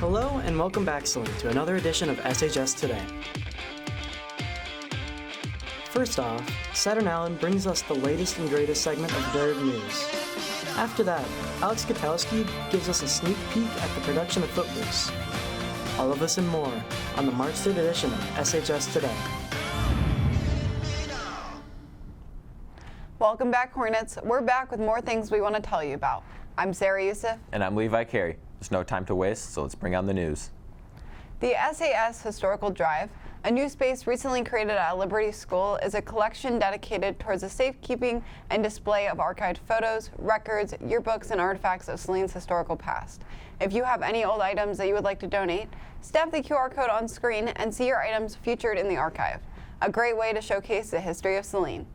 Hello and welcome back, Celine, to another edition of SHS Today. First off, Saturn Allen brings us the latest and greatest segment of Nerd News. After that, Alex Gutowski gives us a sneak peek at the production of Footloose. All of this and more on the March 3rd edition of SHS Today. Welcome back, Hornets. We're back with more things we want to tell you about. I'm Yousif. And I'm Levi Carey. There's no time to waste, so let's bring on the news. The SAS Historical Drive, a new space recently created at Liberty School, is a collection dedicated towards the safekeeping and display of archived photos, records, yearbooks, and artifacts of Saline's historical past. If you have any old items that you would like to donate, stamp the QR code on screen and see your items featured in the archive. A great way to showcase the history of Saline.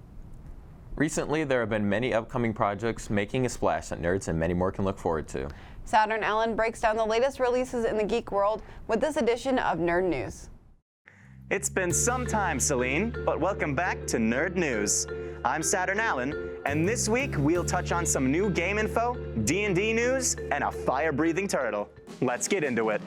Recently, there have been many upcoming projects making a splash that nerds and many more can look forward to. Saturn Allen breaks down the latest releases in the geek world with this edition of Nerd News. It's been some time, Celine, but welcome back to Nerd News. I'm Saturn Allen, and this week we'll touch on some new game info, D&D news, and a fire-breathing turtle. Let's get into it.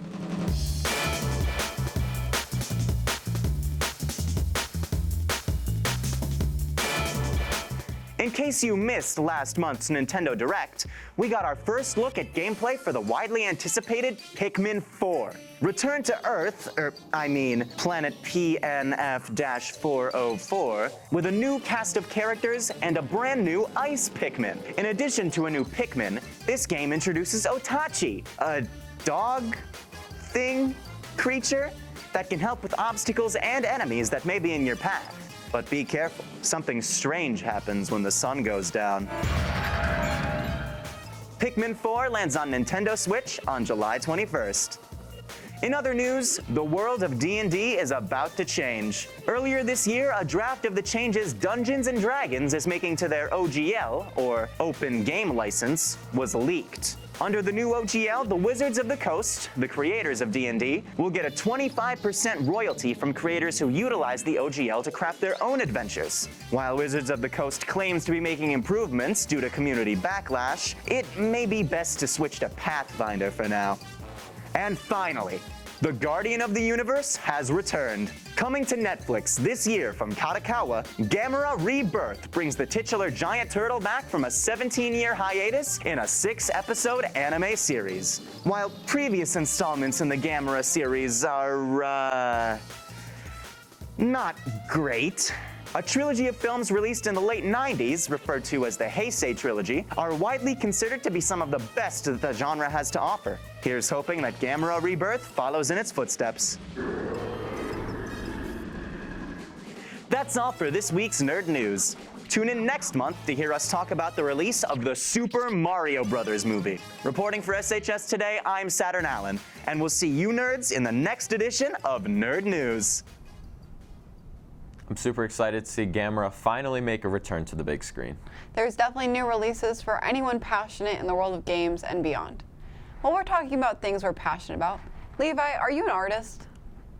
In case you missed last month's Nintendo Direct, we got our first look at gameplay for the widely anticipated Pikmin 4. Return to Earth, planet PNF-404, with a new cast of characters and a brand new Ice Pikmin. In addition to a new Pikmin, this game introduces Otachi, a dog thing creature that can help with obstacles and enemies that may be in your path. But be careful, something strange happens when the sun goes down. Pikmin 4 lands on Nintendo Switch on July 21st. In other news, the world of D&D is about to change. Earlier this year, a draft of the changes Dungeons & Dragons is making to their OGL, or Open Game License, was leaked. Under the new OGL, the Wizards of the Coast, the creators of D&D, will get a 25% royalty from creators who utilize the OGL to craft their own adventures. While Wizards of the Coast claims to be making improvements due to community backlash, it may be best to switch to Pathfinder for now. And finally, the Guardian of the Universe has returned. Coming to Netflix this year from Kadokawa, Gamera Rebirth brings the titular giant turtle back from a 17-year hiatus in a 6-episode anime series. While previous installments in the Gamera series are, not great. A trilogy of films released in the late 90s, referred to as the Heisei trilogy, are widely considered to be some of the best that the genre has to offer. Here's hoping that Gamera Rebirth follows in its footsteps. That's all for this week's Nerd News. Tune in next month to hear us talk about the release of the Super Mario Bros. Movie. Reporting for SHS Today, I'm Saturn Allen, and we'll see you nerds in the next edition of Nerd News. I'm super excited to see Gamera finally make a return to the big screen. There's definitely new releases for anyone passionate in the world of games and beyond. While we're talking about things we're passionate about, Levi, are you an artist?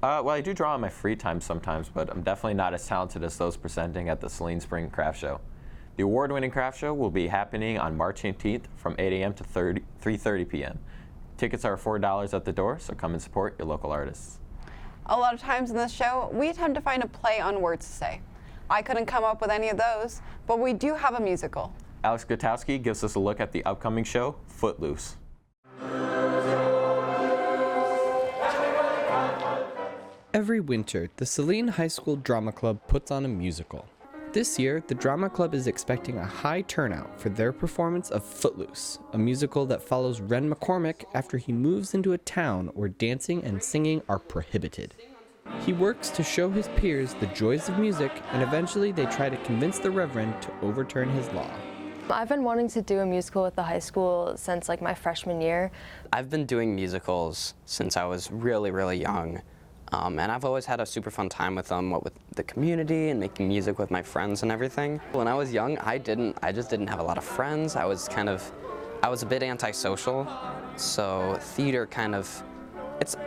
Well, I do draw in my free time sometimes, but I'm definitely not as talented as those presenting at the Saline Spring Craft Show. The award-winning craft show will be happening on March 18th from 8 a.m. to 3:30 p.m. Tickets are $4 at the door, so come and support your local artists. A lot of times in this show, we attempt to find a play on words to say. I couldn't come up with any of those, but we do have a musical. Alex Gutowski gives us a look at the upcoming show, Footloose. Every winter, the Saline High School Drama Club puts on a musical. This year, the Drama Club is expecting a high turnout for their performance of Footloose, a musical that follows Ren McCormick after he moves into a town where dancing and singing are prohibited. He works to show his peers the joys of music, and eventually they try to convince the Reverend to overturn his law. I've been wanting to do a musical with the high school since my freshman year. I've been doing musicals since I was really, really young. And I've always had a super fun time with them, with the community and making music with my friends and everything. When I was young, I just didn't have a lot of friends. I was a bit antisocial. So theater it's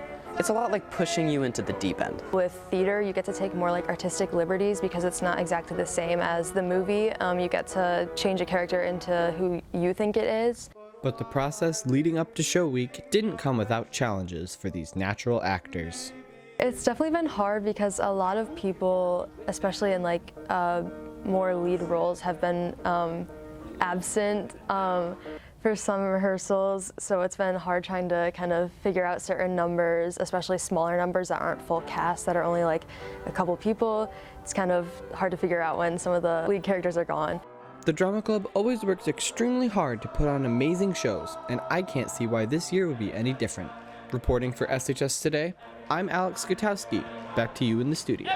a lot like pushing you into the deep end. With theater, you get to take more artistic liberties because it's not exactly the same as the movie. You get to change a character into who you think it is. But the process leading up to show week didn't come without challenges for these natural actors. It's definitely been hard because a lot of people, especially in like more lead roles, have been absent for some rehearsals, so it's been hard trying to kind of figure out certain numbers, especially smaller numbers that aren't full cast, that are only like a couple people. It's kind of hard to figure out when some of the lead characters are gone. The Drama Club always works extremely hard to put on amazing shows, and I can't see why this year would be any different. Reporting for SHS Today, I'm Alex Gutowski. Back to you in the studio.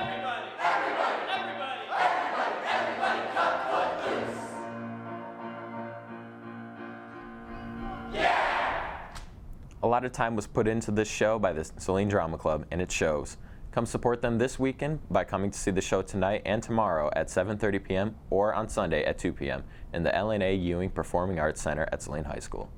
A lot of time was put into this show by the Saline Drama Club, and it shows. Come support them this weekend by coming to see the show tonight and tomorrow at 7:30 p.m. or on Sunday at 2 p.m. in the L&A Ewing Performing Arts Center at Saline High School.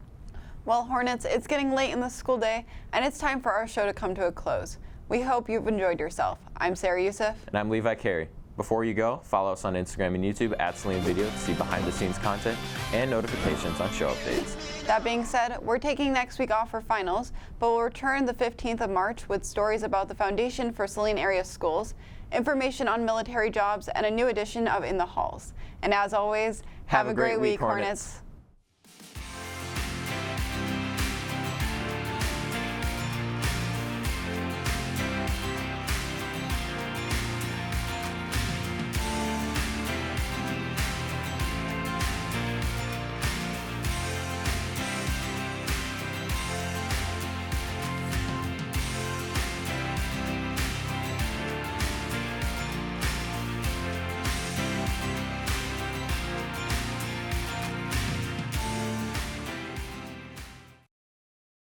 Well, Hornets, it's getting late in the school day, and it's time for our show to come to a close. We hope you've enjoyed yourself. I'm Sarah Yousif. And I'm Levi Carey. Before you go, follow us on Instagram and YouTube at Saline Video to see behind-the-scenes content and notifications on show updates. That being said, we're taking next week off for finals, but we'll return the 15th of March with stories about the Foundation for Saline Area Schools, information on military jobs, and a new edition of In the Halls. And as always, have a great week, Hornets.